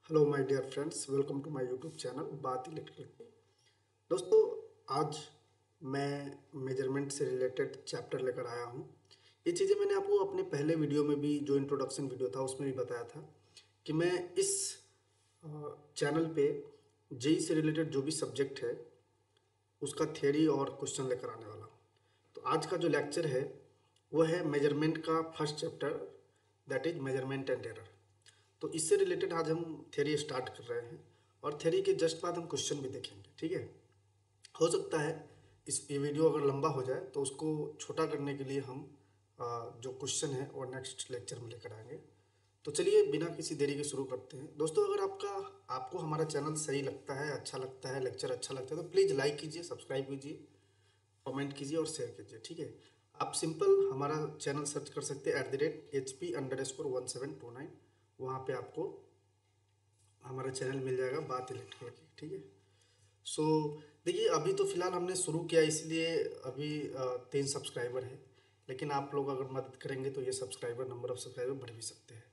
Hello my dear friends, welcome to my YouTube channel बात electrical की। दोस्तों, आज मैं मेजरमेंट से रिलेटेड चैप्टर लेकर आया हूँ। ये चीज़ें मैंने आपको अपने पहले वीडियो में भी, जो इंट्रोडक्शन वीडियो था उसमें भी बताया था कि मैं इस चैनल पे जेई से रिलेटेड जो भी सब्जेक्ट है उसका थियरी और क्वेश्चन लेकर आने वाला हूँ। तो आज का जो लेक्चर है वो है मेजरमेंट का first chapter, that is measurement and error. तो इससे रिलेटेड आज हम थ्योरी स्टार्ट कर रहे हैं और थ्योरी के जस्ट बाद हम क्वेश्चन भी देखेंगे। ठीक है, हो सकता है ये वीडियो अगर लंबा हो जाए तो उसको छोटा करने के लिए हम जो क्वेश्चन है वो नेक्स्ट लेक्चर में लेकर आएंगे। तो चलिए बिना किसी देरी के शुरू करते हैं। दोस्तों, अगर आपको हमारा चैनल सही लगता है, अच्छा लगता है, लेक्चर अच्छा लगता है तो प्लीज़ लाइक कीजिए, सब्सक्राइब कीजिए, कमेंट कीजिए और शेयर कीजिए। ठीक है, आप सिंपल हमारा चैनल सर्च कर सकते हैं @HP_1729। वहाँ पे आपको हमारा चैनल मिल जाएगा बात इलेक्ट्रिकल की। ठीक है, सो देखिए, अभी तो फ़िलहाल हमने शुरू किया इसलिए अभी 3 सब्सक्राइबर है, लेकिन आप लोग अगर मदद करेंगे तो ये नंबर ऑफ़ सब्सक्राइबर बढ़ भी सकते हैं।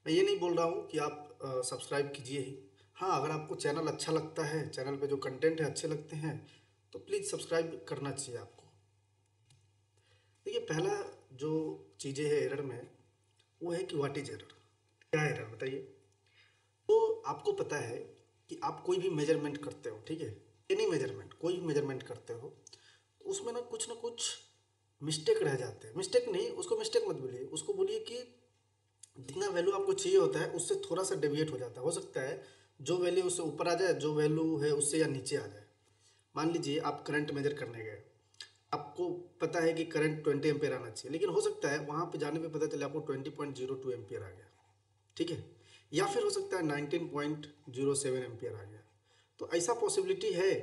मैं ये नहीं बोल रहा हूँ कि आप सब्सक्राइब कीजिए ही। हाँ, अगर आपको चैनल अच्छा लगता है, चैनल पे जो कंटेंट है अच्छे लगते हैं तो प्लीज़ सब्सक्राइब करना चाहिए आपको। देखिए, पहला जो चीज़ें है एरर में, वो है कि व्हाट इज एरर। क्या है एरर, बताइए। तो आपको पता है कि आप कोई भी मेजरमेंट करते हो, ठीक है, एनी मेजरमेंट, कोई भी मेजरमेंट करते हो तो उसमें ना कुछ मिस्टेक रह जाते हैं। मिस्टेक नहीं, उसको मिस्टेक मत बोलिए, उसको बोलिए कि जितना वैल्यू आपको चाहिए होता है उससे थोड़ा सा डेविएट हो जाता है। हो सकता है जो वैल्यू उससे ऊपर आ जाए, जो वैल्यू है उससे या नीचे आ जाए। मान लीजिए आप करंट मेजर करने गए, आपको पता है कि करंट 20 एम्पियर आना चाहिए, लेकिन हो सकता है वहाँ पे जाने पे पता चले आपको 20.02 एम्पियर आ गया। ठीक है, या फिर हो सकता है 19.07 एम्पियर आ गया। तो ऐसा पॉसिबिलिटी है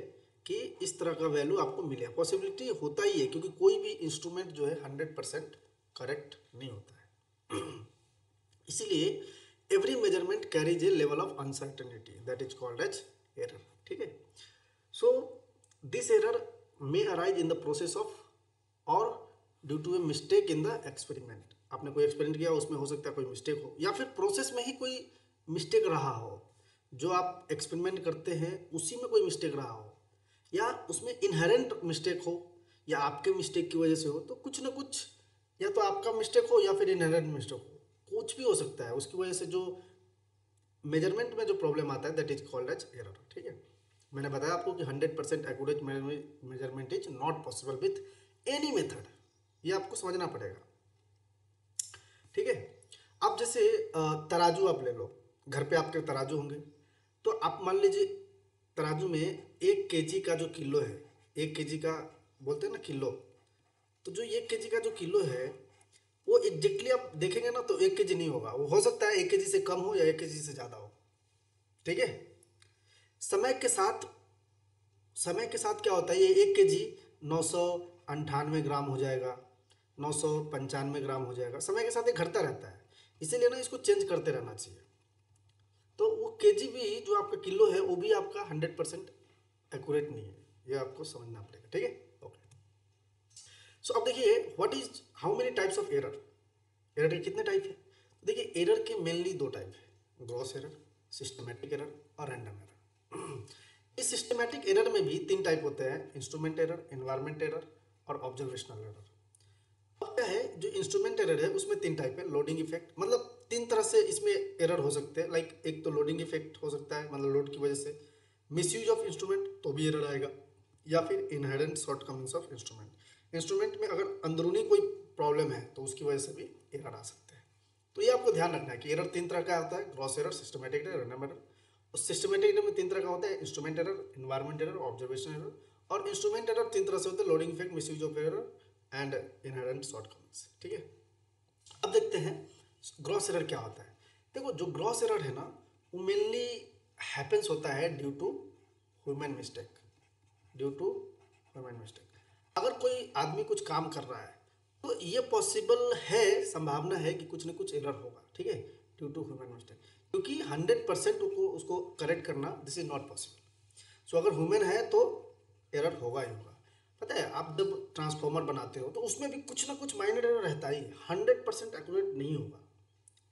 कि इस तरह का वैल्यू आपको मिले। पॉसिबिलिटी होता ही है क्योंकि कोई भी इंस्ट्रूमेंट जो है 100% करेक्ट नहीं होता है। इसीलिए every measurement carries a level of uncertainty, that is called as error. ठीक है, so this error may arise in the process of और due to a mistake in the experiment. आपने कोई एक्सपेरिमेंट किया, उसमें हो सकता है कोई मिस्टेक हो, या फिर प्रोसेस में ही कोई मिस्टेक रहा हो। जो आप एक्सपेरिमेंट करते हैं उसी में कोई मिस्टेक रहा हो, या उसमें इनहेरेंट मिस्टेक हो, या आपके मिस्टेक की वजह से हो। तो कुछ ना कुछ, या तो आपका मिस्टेक हो या फिर इनहेरेंट मिस्टेक हो, कुछ भी हो सकता है। उसकी वजह से जो मेजरमेंट में जो प्रॉब्लम आता है that is called as error. ठीक है, मैंने बताया आपको कि 100% accurate measurement is not possible with any method. ये आपको समझना पड़ेगा। ठीक है, अब जैसे तराजू आप ले लो, घर पे आपके तराजू होंगे। तो आप मान लीजिए तराजू में 1 केजी का जो किलो है, 1 केजी का बोलते हैं ना किलो, तो जो 1 केजी का जो किलो है वो एग्जैक्टली आप देखेंगे ना तो 1 केजी नहीं होगा। वो हो सकता है 1 केजी से कम हो या 1 केजी से ज़्यादा हो। ठीक है, समय के साथ समय के साथ क्या होता है, ये 1 केजी 998 ग्राम हो जाएगा, 995 ग्राम हो जाएगा। समय के साथ ये घटता रहता है, इसीलिए ना इसको चेंज करते रहना चाहिए। तो वो केजी भी जो आपका किलो है वो भी आपका 100% एक्यूरेट नहीं है, ये आपको समझना पड़ेगा। ठीक है, ओके। सो अब देखिए, what is how many types of error. Error के कितने टाइप है? तो देखिए, एरर के मेनली 2 टाइप है, ग्रॉस एरर, सिस्टमेटिक एरर और रैंडम एरर। इस सिस्टमेटिक एरर में भी 3 टाइप होते हैं, इंस्ट्रूमेंट एरर, एनवायरमेंट एरर और ऑब्जर्वेशनल एरर। अब क्या है, जो इंस्ट्रूमेंट एरर है उसमें 3 टाइप है। लोडिंग इफेक्ट, मतलब 3 तरह से इसमें एरर हो सकते हैं। लाइक एक तो लोडिंग इफेक्ट हो सकता है, मतलब लोड की वजह से मिसयूज ऑफ इंस्ट्रूमेंट तो भी एरर आएगा, या फिर inherent shortcomings of instrument. Instrument में अगर अंदरूनी कोई प्रॉब्लम है तो उसकी वजह से भी एरर आ सकते हैं। तो ये आपको ध्यान रखना है कि एरर 3 तरह का होता है, gross error, systematic error, random error. और सिस्टमेटिक एरर में 3 तरह का होता है, instrument error, environment error, observation error. और इंस्ट्रूमेंट एरर 3 तरह से होते हैं, loading effect, misuse of error and inherent shortcomings. ठीक है, अब देखते हैं ग्रॉस एरर क्या होता है। देखो, जो ग्रॉस एरर है ना वो मेनली हैपेंस होता है due to human mistake. Due to human mistake, अगर कोई आदमी कुछ काम कर रहा है तो ये पॉसिबल है, संभावना है कि कुछ ना कुछ एरर होगा। ठीक है, ड्यू टू ह्यूमन मिस्टेक, क्योंकि 100% उसको करेक्ट करना दिस इज नॉट पॉसिबल। सो अगर ह्यूमन है तो एरर होगा ही होगा। पता है, आप जब ट्रांसफॉर्मर बनाते हो तो उसमें भी कुछ ना कुछ माइनर एरर रहता ही, 100% एक्यूरेट नहीं होगा।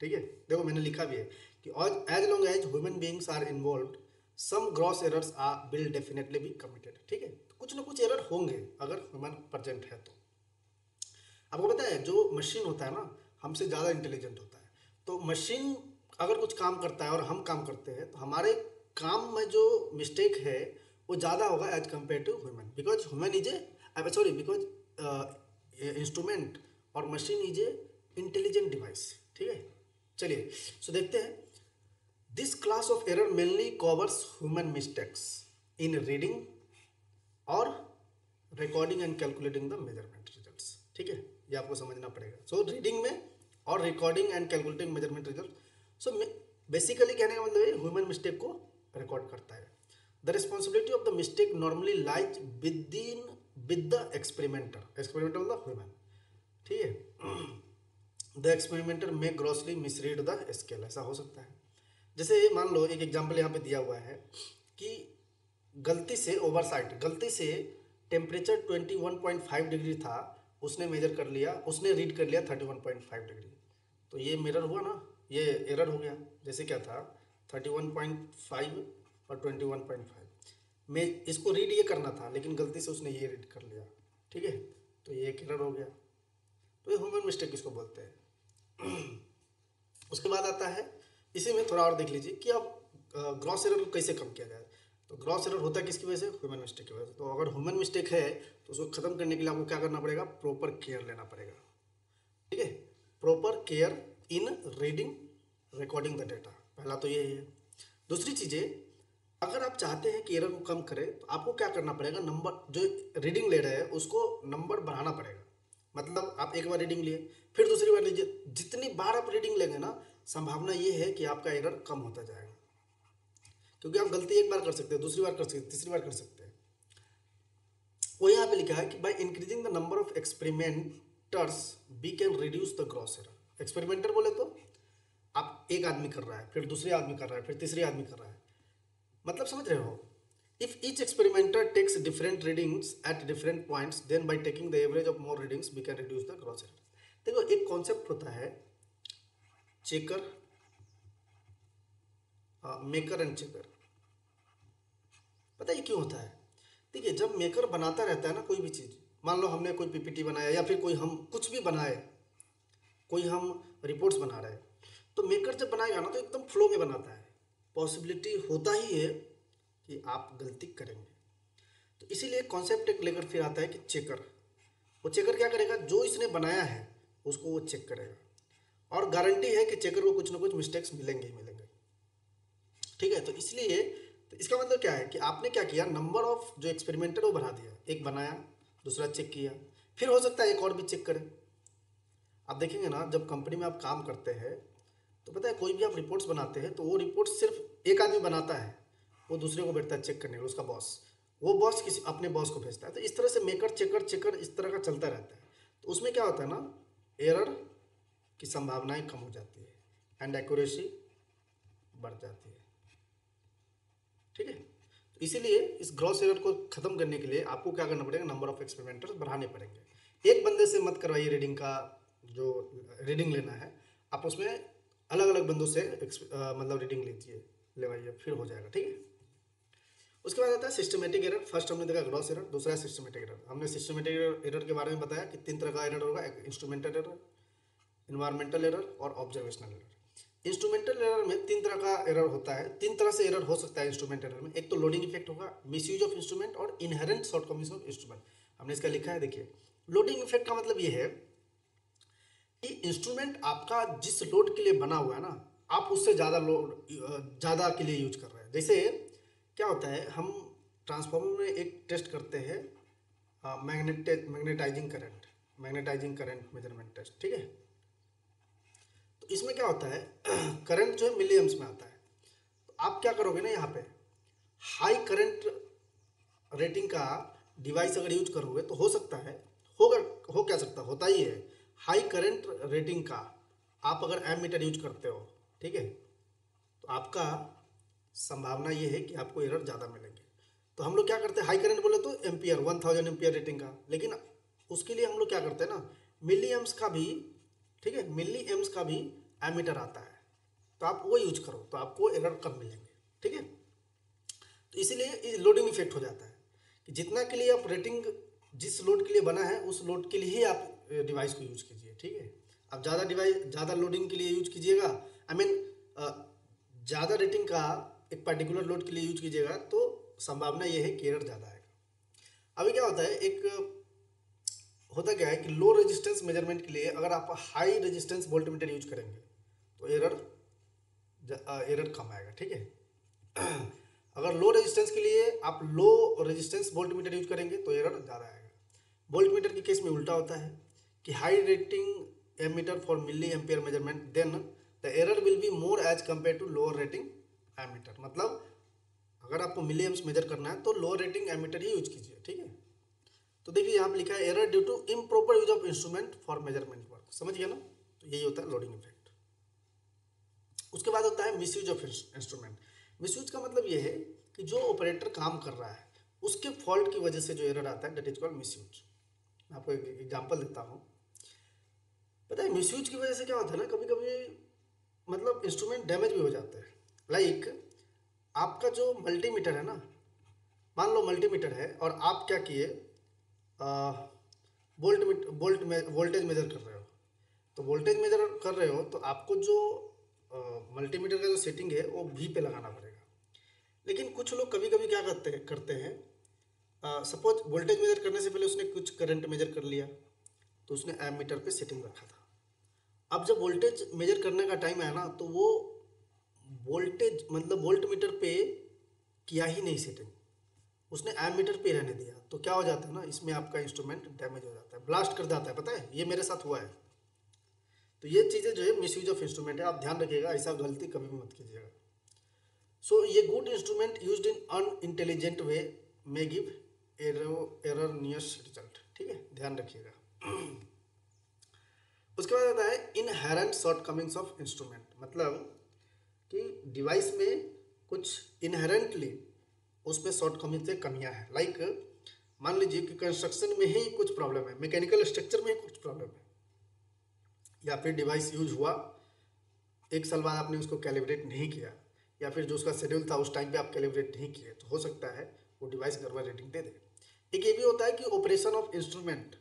ठीक है, देखो मैंने लिखा भी है कि as long as human beings are involved some gross errors are will definitely be committed. ठीक है, तो कुछ ना कुछ एरर होंगे अगर ह्यूमन प्रेजेंट है तो। आपको पता है जो मशीन होता है ना हमसे ज़्यादा इंटेलिजेंट होता है, तो मशीन अगर कुछ काम करता है और हम काम करते हैं तो हमारे काम में जो मिस्टेक है वो ज़्यादा होगा as compare to human, because human is a sorry because instrument और machine is a intelligent device. ठीक है, चलिए सो देखते हैं। This class of error mainly covers human mistakes in reading और recording and calculating the measurement results. ठीक है, ये आपको समझना पड़ेगा। सो रीडिंग में और recording and calculating measurement result. So basically कहने का मतलब ह्यूमन मिस्टेक को रिकॉर्ड करता है। The responsibility of the mistake normally lies with the experimenter. Experimenter मतलब ह्यूमन। ठीक है, द एक्सपेरिमेंटर में ग्रॉसली मिसरीड द स्केल। ऐसा हो सकता है, जैसे मान लो एक एग्जाम्पल यहाँ पे दिया हुआ है कि गलती से ओवरसाइट, गलती से टेम्परेचर 21.5 डिग्री था, उसने मेजर कर लिया, उसने रीड कर लिया 31.5 डिग्री, तो ये मिरर हुआ ना, ये एरर हो गया। जैसे क्या था 31.5 और 21.5 में इसको रीड ये करना था लेकिन गलती से उसने ये रीड कर लिया। ठीक है, तो ये एक एरर हो गया। तो ये ह्यूमन मिस्टेक किसको बोलते हैं। उसके बाद आता है, इसी में थोड़ा और देख लीजिए कि अब ग्रॉस एरर को कैसे कम किया जाए। तो ग्रॉस एरर होता है किसकी वजह से, ह्यूमन मिस्टेक की वजह से। तो अगर ह्यूमन मिस्टेक है तो उसको खत्म करने के लिए आपको क्या करना पड़ेगा, प्रॉपर केयर लेना पड़ेगा। ठीक है, proper care in reading recording the data, पहला तो ये है। दूसरी चीज़ें, अगर आप चाहते हैं कि एरर को कम करें तो आपको क्या करना पड़ेगा, नंबर जो रीडिंग ले रहे हैं उसको नंबर बढ़ाना पड़ेगा। मतलब आप एक बार रीडिंग लिए, फिर दूसरी बार लीजिए, जितनी बार आप रीडिंग लेंगे ना संभावना ये है कि आपका एरर कम होता जाएगा। क्योंकि आप गलती एक बार कर सकते हैं, दूसरी बार कर सकते हैं, तीसरी बार कर सकते हैं। वो यहाँ पे लिखा है कि by increasing the number of experimenters we can reduce the gross error. Experimenter बोले तो आप एक आदमी कर रहा है, फिर दूसरे आदमी कर रहा है, फिर तीसरे आदमी कर रहा है, मतलब समझ रहे हो। If each experimenter takes different readings at different points then by taking the average of more readings we can reduce the gross error. देखो एक कॉन्सेप्ट होता है चेकर, मेकर एंड चेकर। पता है क्यों होता है, देखिए जब मेकर बनाता रहता है ना कोई भी चीज़, मान लो हमने कोई पीपीटी बनाया या फिर कोई हम कुछ भी बनाए, कोई हम रिपोर्ट्स बना रहे हैं, तो मेकर जब बनाएगा ना तो एकदम फ्लो में बनाता है। पॉसिबिलिटी होता ही है कि आप गलती करेंगे, तो इसीलिए कॉन्सेप्ट एक लेकर फिर आता है कि चेकर। वो चेकर क्या करेगा, जो इसने बनाया है उसको वो चेक करेगा और गारंटी है कि चेकर को कुछ ना कुछ मिस्टेक्स मिलेंगे ही मिलेंगे। ठीक है, तो इसलिए तो इसका मतलब क्या है कि आपने क्या किया, नंबर ऑफ जो एक्सपेरिमेंटर वो बढ़ा दिया। एक बनाया, दूसरा चेक किया, फिर हो सकता है एक और भी चेक करें। आप देखेंगे ना जब कंपनी में आप काम करते हैं तो पता है कोई भी आप रिपोर्ट्स बनाते हैं तो वो रिपोर्ट सिर्फ एक आदमी बनाता है, वो दूसरे को बैठता है चेक करने के लिए, उसका बॉस, वो बॉस किसी अपने बॉस को भेजता है। तो इस तरह से मेकर चेकर चेकर इस तरह का चलता रहता है। तो उसमें क्या होता है ना, एरर की संभावनाएं कम हो जाती है एंड एक्यूरेसी बढ़ जाती है। ठीक है, तो इसीलिए इस ग्रॉस एरर को खत्म करने के लिए आपको क्या करना पड़ेगा, नंबर ऑफ एक्सपेरिमेंटर्स बढ़ाने पड़ेंगे। एक बंदे से मत करवाइए रीडिंग का, जो रीडिंग लेना है आप उसमें अलग अलग बंदों से मतलब रीडिंग लीजिए, लेवाइए, फिर हो जाएगा। ठीक है, उसके बाद आता है सिस्टमेटिक एरर। फर्स्ट हमने देखा ग्रॉस एरर, दूसरा है सिस्टमेटिक एरर। हमने सिस्टमेटिक एरर के बारे में बताया कि 3 तरह का एरर होगा, एक इंस्ट्रूमेंटल एरर, इन्वायरमेंटल एरर और ऑब्जर्वेशनल एरर। इंस्ट्रूमेंटल एरर में 3 तरह का एरर होता है, 3 तरह से एरर हो सकता है इंस्ट्रूमेंट एरर में। एक तो लोडिंग इफेक्ट होगा, मिसयूज ऑफ इंस्ट्रूमेंट और इनहेरेंट शॉर्टकमिंग्स ऑफ इंस्ट्रूमेंट। हमने इसका लिखा है, देखिए लोडिंग इफेक्ट का मतलब ये है कि इंस्ट्रूमेंट आपका जिस लोड के लिए बना हुआ है ना, आप उससे ज़्यादा लोड ज़्यादा के लिए यूज कर रहे हैं। जैसे क्या होता है, हम ट्रांसफार्मर में एक टेस्ट करते हैं मैग्नेटाइजिंग करंट मेजरमेंट टेस्ट। ठीक है, तो इसमें क्या होता है करंट जो है मिली एम्प्स में आता है। तो आप क्या करोगे ना, यहाँ पे हाई करंट रेटिंग का डिवाइस अगर यूज करोगे तो हो सकता है, होगा, हो क्या सकता, होता ही है, हाई करंट रेटिंग का आप अगर एमीटर यूज करते हो, ठीक है, तो आपका संभावना ये है कि आपको एरर ज़्यादा मिलेंगे। तो हम लोग क्या करते हैं, हाई करंट बोले तो एम्पियर 1000 एम्पियर रेटिंग का, लेकिन उसके लिए हम लोग क्या करते हैं ना, मिली एम्स का भी, ठीक है, मिली एम्स का भी एमीटर आता है। तो आप वो यूज करो तो आपको एरर कम मिलेंगे, ठीक है। तो इसीलिए लोडिंग इफेक्ट हो जाता है कि जितना के लिए आप रेटिंग जिस लोड के लिए बना है उस लोड के लिए ही आप डिवाइस को यूज कीजिए, ठीक है। आप ज़्यादा लोडिंग के लिए यूज कीजिएगा, आई मीन ज़्यादा रेटिंग का एक पर्टिकुलर लोड के लिए यूज कीजिएगा तो संभावना ये है कि एरर ज़्यादा आएगा। अभी क्या होता है, होता क्या है कि लो रेजिस्टेंस मेजरमेंट के लिए अगर आप हाई रेजिस्टेंस वोल्टमीटर यूज करेंगे तो एरर कम आएगा, ठीक है। अगर लो रेजिस्टेंस के लिए आप लो रेजिस्टेंस वोल्टमीटर यूज करेंगे तो एरर ज़्यादा आएगा। वोल्टमीटर के केस में उल्टा होता है कि high rating ammeter for milli ampere measurement then the error will be more as compare to lower rating ammeter. मतलब अगर आपको मिली एम्प्स मेजर करना है तो लोअर रेटिंग एमीटर ही यूज कीजिए, ठीक है। तो देखिए यहाँ पे लिखा है error due to improper use of instrument for measurement work, समझ गया ना। तो यही होता है लोडिंग इफेक्ट। उसके बाद होता है मिसयूज ऑफ इंस्ट्रूमेंट। मिसयूज का मतलब ये है कि जो ऑपरेटर काम कर रहा है उसके फॉल्ट की वजह से जो एरर आता है दैट इज कॉल्ड मिसयूज। मैं आपको एक एग्जांपल देता हूँ। पता है मिसयूज की वजह से क्या होता है ना, कभी कभी मतलब इंस्ट्रूमेंट डैमेज भी हो जाते हैं। लाइक आपका जो मल्टीमीटर है ना, मान लो मल्टीमीटर है और आप क्या किए, वोल्टेज मेजर कर रहे हो। तो वोल्टेज मेजर कर रहे हो तो आपको जो मल्टीमीटर का जो सेटिंग है वो V पे लगाना पड़ेगा। लेकिन कुछ लोग कभी कभी क्या करते हैं, सपोज वोल्टेज मेजर करने से पहले उसने कुछ करंट मेजर कर लिया तो उसने एमीटर पे सेटिंग रखा था। अब जब वोल्टेज मेजर करने का टाइम आया ना तो वो वोल्टेज मतलब वोल्ट मीटर पे किया ही नहीं सेटिंग, उसने एमीटर पे रहने दिया। तो क्या हो जाता है ना, इसमें आपका इंस्ट्रूमेंट डैमेज हो जाता है, ब्लास्ट कर जाता है। पता है ये मेरे साथ हुआ है। तो ये चीज़ें जो है मिसयूज ऑफ इंस्ट्रूमेंट है, आप ध्यान रखिएगा, ऐसा गलती कभी भी मत कीजिएगा। सो ये good instrument used in unintelligent way may give erroneous result, ठीक है, ध्यान रखिएगा। उसके बाद आता है इनहेरेंट शॉर्टकमिंग्स ऑफ इंस्ट्रूमेंट। मतलब कि डिवाइस में कुछ इनहेरेंटली उसमें शॉर्टकमिंग से कमियां हैं। लाइक मान लीजिए कि कंस्ट्रक्शन में ही कुछ प्रॉब्लम है, मैकेनिकल स्ट्रक्चर में ही कुछ प्रॉब्लम है, या फिर डिवाइस यूज हुआ 1 साल बाद आपने उसको कैलिब्रेट नहीं किया, या फिर जो उसका शेड्यूल था उस टाइम पे आप कैलिब्रेट नहीं किए, तो हो सकता है वो डिवाइस गड़बड़ रेटिंग दे दे। एक ये भी होता है कि ऑपरेशन ऑफ इंस्ट्रूमेंट,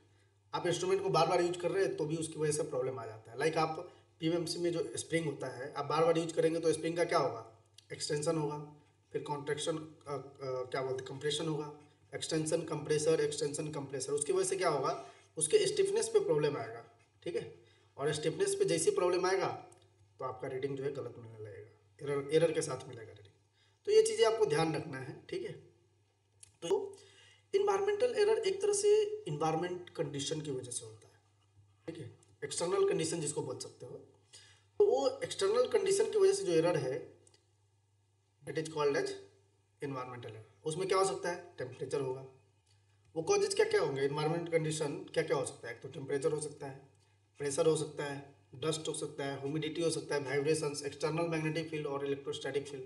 आप इंस्ट्रूमेंट को बार बार यूज कर रहे हैं तो भी उसकी वजह से प्रॉब्लम आ जाता है। लाइक आप पीएमसी में जो स्प्रिंग होता है आप बार बार यूज करेंगे तो स्प्रिंग का क्या होगा, एक्सटेंशन होगा, फिर कॉन्ट्रैक्शन क्या बोलते कंप्रेशन होगा, एक्सटेंशन कंप्रेसर, उसकी वजह से क्या होगा, उसके स्टिफनेस पे प्रॉब्लम आएगा, ठीक है। और स्टिफनेस पे जैसी प्रॉब्लम आएगा तो आपका रीडिंग जो है गलत मिलने लगेगा, एरर के साथ मिलेगा रीडिंग। तो ये चीज़ें आपको ध्यान रखना है, ठीक है। तो इन्वायरमेंटल एरर एक तरह से इन्वायरमेंट कंडीशन की वजह से होता है, ठीक है, एक्सटर्नल कंडीशन जिसको बोल सकते हो। तो वो एक्सटर्नल कंडीशन की वजह से जो एरर है it is called as environmental error. उसमें क्या हो सकता है, टेम्परेचर होगा। वो कॉजेज क्या क्या होंगे, इन्वायरमेंट कंडीशन क्या क्या हो सकता है, एक तो टेम्परेचर हो सकता है, प्रेशर हो सकता है, डस्ट हो सकता है, ह्यूमिडिटी हो सकता है, वाइब्रेशंस, एक्सटर्नल मैग्नेटिक फील्ड और इलेक्ट्रोस्टैटिक फील्ड।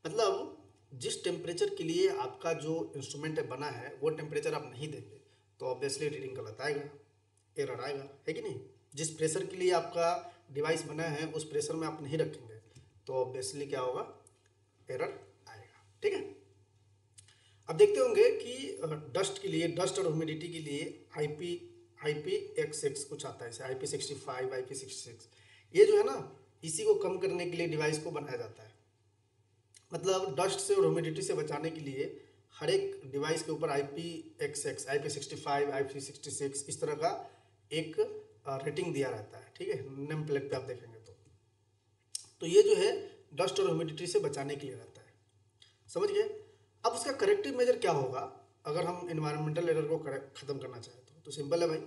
मतलब जिस टेम्परेचर के लिए आपका जो इंस्ट्रूमेंट बना है वो टेम्परेचर आप नहीं देंगे तो ऑब्वियसली रीडिंग गलत आएगा, एरर आएगा, है कि नहीं। जिस प्रेशर के लिए आपका डिवाइस बना है उस प्रेशर में आप नहीं रखेंगे तो ऑब्वियसली क्या होगा, एरर आएगा, ठीक है। अब देखते होंगे कि डस्ट के लिए, डस्ट और ह्यूमिडिटी के लिए IP66 कुछ आता है, जैसे IP65, IP66, ये जो है ना इसी को कम करने के लिए डिवाइस को बनाया जाता है। मतलब डस्ट से और ह्यूमिडिटी से बचाने के लिए हर एक डिवाइस के ऊपर IP66, IP65, IP66 इस तरह का एक रेटिंग दिया रहता है, ठीक है, नेम प्लेट पे आप देखेंगे तो ये जो है डस्ट और ह्यूमिडिटी से बचाने के लिए रहता है, समझ गए। अब उसका करेक्टिव मेजर क्या होगा अगर हम इन्वायरमेंटल एरर को खत्म करना चाहें तो सिंपल है भाई।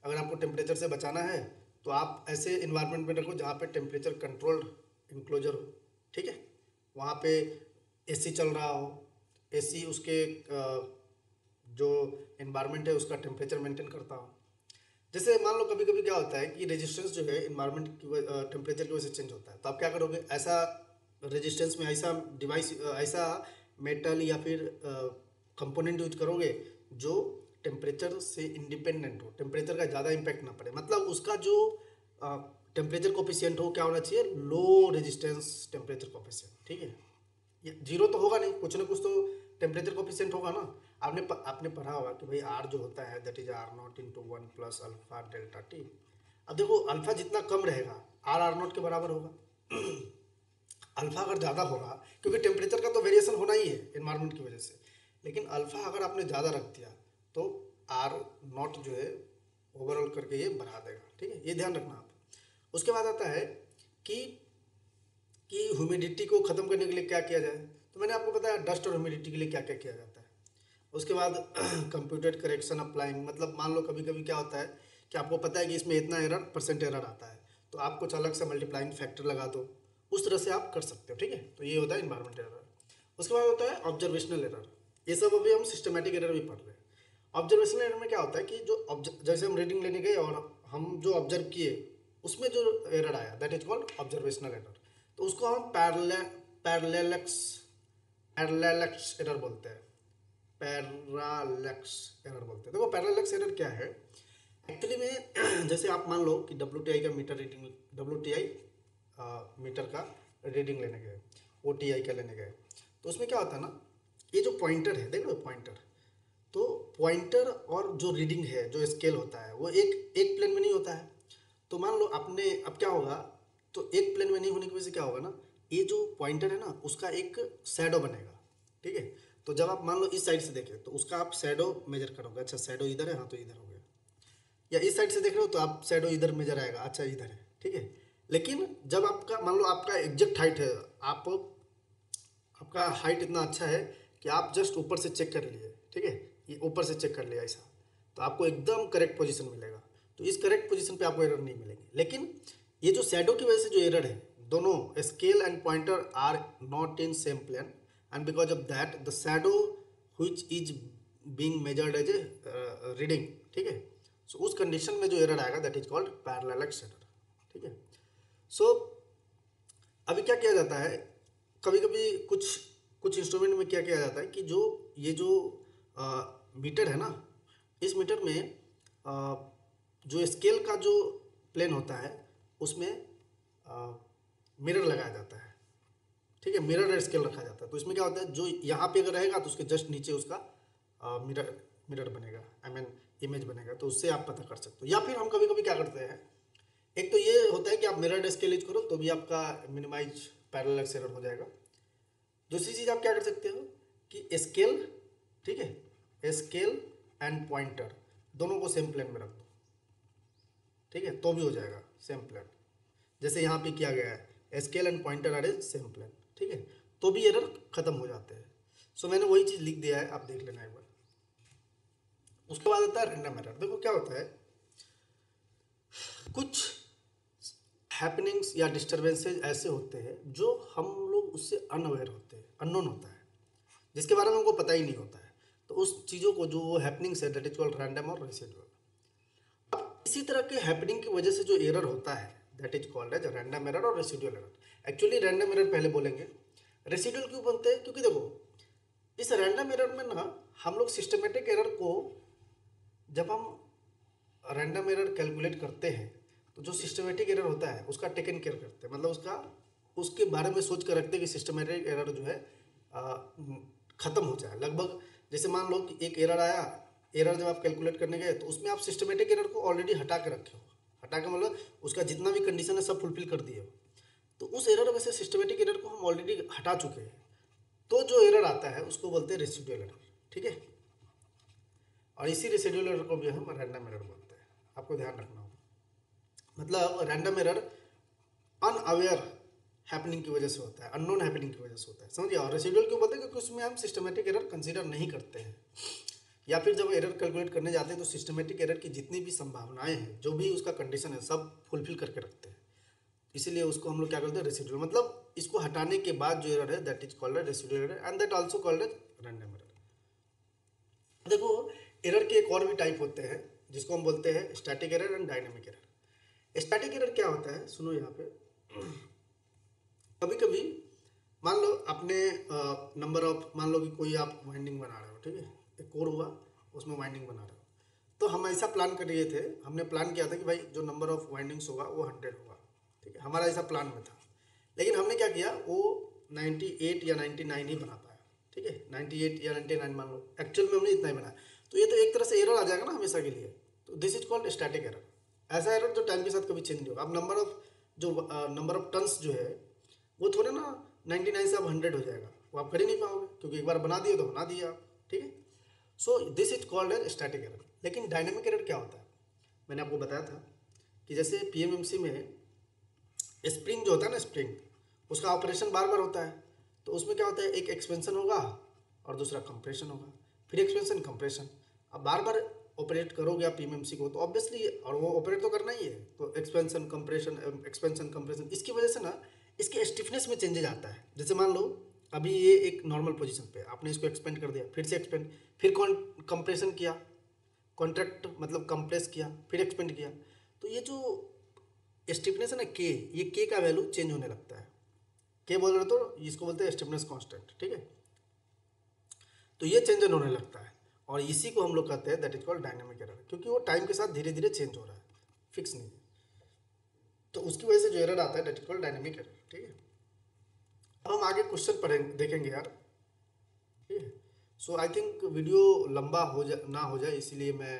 अगर आपको टेम्परेचर से बचाना है तो आप ऐसे इन्वायरमेंट में रखो जहाँ पे टेम्परेचर कंट्रोल्ड इंक्लोजर हो, ठीक है, वहाँ पे एसी चल रहा हो, एसी उसके जो इन्वायरमेंट है उसका टेम्परेचर मेंटेन करता हो। जैसे मान लो कभी कभी क्या होता है कि रेजिस्टेंस जो है इन्वायरमेंट की टेम्परेचर की वजह से चेंज होता है, तो आप क्या करोगे, ऐसा रेजिस्टेंस में ऐसा डिवाइस ऐसा मेटल या फिर कंपोनेंट यूज करोगे जो टेम्परेचर से इंडिपेंडेंट हो, टेम्परेचर का ज़्यादा इम्पैक्ट ना पड़े। मतलब उसका जो टेम्परेचर कोफिशिएंट हो क्या होना चाहिए, लो रेजिस्टेंस टेम्परेचर कोफिशिएंट, ठीक है। ये जीरो तो होगा नहीं, कुछ ना कुछ तो टेम्परेचर कोफिशिएंट होगा ना। आपने पढ़ा होगा कि भाई आर जो होता है that is R naught into one plus alpha delta T. अब देखो अल्फा जितना कम रहेगा आर नॉट के बराबर होगा। अल्फा अगर ज़्यादा होगा, क्योंकि टेम्परेचर का तो वेरिएशन होना ही है एनवायरनमेंट की वजह से, लेकिन अल्फा अगर आपने ज़्यादा रख दिया तो आर नॉट जो है ओवरऑल करके ये बढ़ा देगा, ठीक है, ये ध्यान रखना आप। उसके बाद आता है कि ह्यूमिडिटी को ख़त्म करने के लिए क्या किया जाए, तो मैंने आपको बताया डस्ट और ह्यूमिडिटी के लिए क्या क्या किया जाता है। उसके बाद कंप्यूटेड करेक्शन अप्लाइंग, मतलब मान लो कभी कभी क्या होता है कि आपको पता है कि इसमें इतना एरर परसेंट एरर आता है, तो आप कुछ अलग से मल्टीप्लाइंग फैक्टर लगा दो, उस तरह से आप कर सकते हो, ठीक है। तो ये होता है इन्वायरमेंट एरर। उसके बाद होता है ऑब्जर्वेशनल एरर। ये सब अभी हम सिस्टमेटिक एरर भी पढ़ रहे हैं। ऑब्जर्वेशनल एरर में क्या होता है कि जैसे हम रीडिंग लेने गए और हम जो ऑब्जर्व किए उसमें जो एरर आया that is called observational error. तो उसको हम पैरेलैक्स एरर बोलते हैं। पैरालैक्स एरर बोलते हैं। देखो पैरालैक्स एरर क्या है एक्चुअली में, जैसे आप मान लो कि WTI का मीटर रीडिंग, WTI मीटर का रीडिंग लेने गए, OTI का लेने गए, तो उसमें क्या होता है ना, ये जो पॉइंटर है, देख लो पॉइंटर, तो पॉइंटर और जो रीडिंग है, जो स्केल होता है, वो एक प्लेन में नहीं होता है। तो मान लो आपने, अब क्या होगा, तो एक प्लेन में नहीं होने की वजह से क्या होगा ना, ये जो पॉइंटर है ना उसका एक शैडो बनेगा, ठीक है। तो जब आप मान लो इस साइड से देखें तो उसका आप शैडो मेजर करोगे, अच्छा शैडो इधर है, हाँ तो इधर हो गया। या इस साइड से देख रहे हो तो आप शैडो इधर मेजर आएगा, अच्छा इधर है, ठीक है। लेकिन जब आपका मान लो आपका एग्जैक्ट हाइट है, आपका हाइट इतना अच्छा है कि आप जस्ट ऊपर से चेक कर लिए, ठीक है, ये ऊपर से चेक कर लिया ऐसा, तो आपको एकदम करेक्ट पोजीशन मिलेगा। तो इस करेक्ट पोजीशन पे आपको एरर नहीं मिलेंगे। लेकिन ये जो शैडो की वजह से जो एरर है, दोनों scale and pointer are not in same plane and because of that the shadow which is being measured as a reading, ठीक है। सो उस कंडीशन में जो एरर आएगा that is called parallax error, ठीक है। सो अभी क्या किया जाता है, कभी कभी कुछ कुछ इंस्ट्रूमेंट में क्या किया जाता है कि ये जो मीटर है ना, इस मीटर में जो स्केल का जो प्लेन होता है उसमें मिरर लगाया जाता है, ठीक है, मिरर स्केल रखा जाता है। तो इसमें क्या होता है, जो यहाँ पे अगर रहेगा तो उसके जस्ट नीचे उसका मिरर बनेगा, आई मीन इमेज बनेगा, तो उससे आप पता कर सकते हो। या फिर हम कभी कभी क्या करते हैं, एक तो ये होता है कि आप मिरर स्केल यूज करो तो भी आपका मिनिमाइज पैरेलैक्स एरर हो जाएगा। दूसरी चीज़ आप क्या कर सकते हो कि स्केल, ठीक है, स्केल एंड पॉइंटर दोनों को सेम प्लेन में रख दो, ठीक है, तो भी हो जाएगा सेम प्लेन। जैसे यहाँ पे किया गया है scale and pointer are a same plane, ठीक है, तो भी एरर खत्म हो जाते हैं। सो मैंने वही चीज़ लिख दिया है, आप देख लेना एक बार। उसके बाद आता है रैंडम एरर। देखो क्या होता है, कुछ हैपनिंग्स या डिस्टर्बेंसेज ऐसे होते हैं जो हम लोग उससे अनअवेयर होते हैं, अननोन होता है, जिसके बारे में हमको पता ही नहीं होता है। तो उस चीज़ों को जो हैपनिंग्स है दैट इज कॉल्ड रैंडम और रेसिडुअल। अब इसी तरह के हैपनिंग की वजह से जो एरर होता है that is called as random error और residual error. Actually random error पहले बोलेंगे, रेसिडुअल क्यों बनते हैं, क्योंकि देखो इस रैंडम एरर में ना हम लोग सिस्टमेटिक एरर को, जब हम रैंडम एरर कैलकुलेट करते हैं तो जो सिस्टमेटिक एरर होता है उसका टेकन केयर करते हैं, मतलब उसके बारे में सोच कर रखते हैं कि सिस्टमेटिक एरर जो है ख़त्म हो जाए लगभग। जैसे मान लो कि एक एरर आया, एरर जब आप कैलकुलेट करने गए तो उसमें आप सिस्टमेटिक एरर को ऑलरेडी हटा के रखे हो, हटा के मतलब उसका जितना भी कंडीशन है सब फुलफिल कर दिए हो, तो उस एरर में से सिस्टमेटिक एरर को हम ऑलरेडी हटा चुके हैं, तो जो एरर आता है उसको बोलते हैं रेसिडुअल एरर, ठीक है। और इसी रेसिडुअल एरर को भी हम रैंडम एरर बोलते हैं, आपको ध्यान रखना होगा। मतलब रैंडम एरर अनअवेयर हैपनिंग की वजह से होता है, अननोन हैपनिंग की वजह से होता है, समझिए। और रेसिडुअल क्यों बोलते हैं, क्योंकि उसमें हम सिस्टमेटिक एरर कंसीडर नहीं करते हैं, या फिर जब एरर कैलकुलेट करने जाते हैं तो सिस्टमेटिक एरर की जितनी भी संभावनाएं हैं, जो भी उसका कंडीशन है, सब फुलफिल करके रखते हैं। इसीलिए उसको हम लोग क्या करते हैं, रेसिडुअल, मतलब इसको हटाने के बाद जो एरर है that is called residual error and that also called as random error. देखो एरर के एक और भी टाइप होते हैं जिसको हम बोलते हैं static error and dynamic error. Static error क्या होता है, सुनो यहाँ पे, कभी कभी मान लो आपने नंबर ऑफ, मान लो कि कोई आप वाइंडिंग बना रहे हो, ठीक है, एक कोर हुआ उसमें वाइंडिंग बना रहे हो, तो हम ऐसा प्लान कर रहे थे, हमने प्लान किया था कि भाई जो नंबर ऑफ वाइंडिंग्स होगा वो 100 होगा, ठीक है, हमारा ऐसा प्लान में था, लेकिन हमने क्या किया, वो 98 या 99 ही बना पाया, ठीक है, 98 या 99 मान लो, एक्चुअल में हमने इतना ही बनाया। तो ये तो एक तरह से एरर आ जाएगा ना हमेशा के लिए, तो this is called static error. ऐसा एरर जो टाइम के साथ कभी चेंज नहीं होगा। अब नंबर ऑफ टन्स जो है वो थोड़े ना 99 से अब 100 हो जाएगा, वो आप कर ही नहीं पाओगे, क्योंकि एक बार बना दिए तो बना दिया आप, ठीक है। So this is called an static error. लेकिन डायनेमिक एरर क्या होता है, मैंने आपको बताया था कि जैसे पीएमएमसी में स्प्रिंग जो होता है ना, स्प्रिंग उसका ऑपरेशन बार बार होता है, तो उसमें क्या होता है, एक एक्सपेंशन होगा और दूसरा कंप्रेशन होगा, फिर एक्सपेंशन कंप्रेशन। अब बार बार ऑपरेट करोगे आप पीएमएमसी को तो ऑब्वियसली, और वो ऑपरेट तो करना ही है, तो एक्सपेंशन कंप्रेशन, इसकी वजह से ना इसके स्टिफनेस में चेंजेज आता है। जैसे मान लो अभी ये एक नॉर्मल पोजीशन पे है, आपने इसको एक्सपेंड कर दिया, फिर से एक्सपेंड, फिर कंप्रेशन किया, कॉन्ट्रैक्ट मतलब कंप्रेस किया, फिर एक्सपेंड किया, तो ये जो स्टिफनेस है ना के, ये के का वैल्यू चेंज होने लगता है। के बोल रहे तो इसको बोलते हैं स्टिफनेस कांस्टेंट, ठीक है। तो ये चेंज होने लगता है, और इसी को हम लोग कहते हैं that is called dynamic error, क्योंकि वो टाइम के साथ धीरे धीरे चेंज हो रहा है, फिक्स नहीं है। तो उसकी वजह से जो एरर आता है that is called dynamic error, ठीक है। अब हम आगे क्वेश्चन पढ़ेंगे, देखेंगे यार, ठीक है। सो आई थिंक वीडियो लंबा ना हो जाए, इसीलिए मैं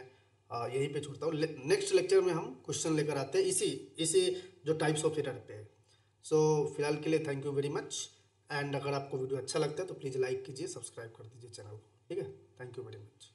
यहीं पे छोड़ता हूँ। नेक्स्ट लेक्चर में हम क्वेश्चन लेकर आते हैं इसी इसी जो टाइप्स ऑफ एरर पे है। सो फिलहाल के लिए thank you very much, and अगर आपको वीडियो अच्छा लगता है तो प्लीज़ लाइक कीजिए, सब्सक्राइब कर दीजिए चैनल को, ठीक है। Thank you very much.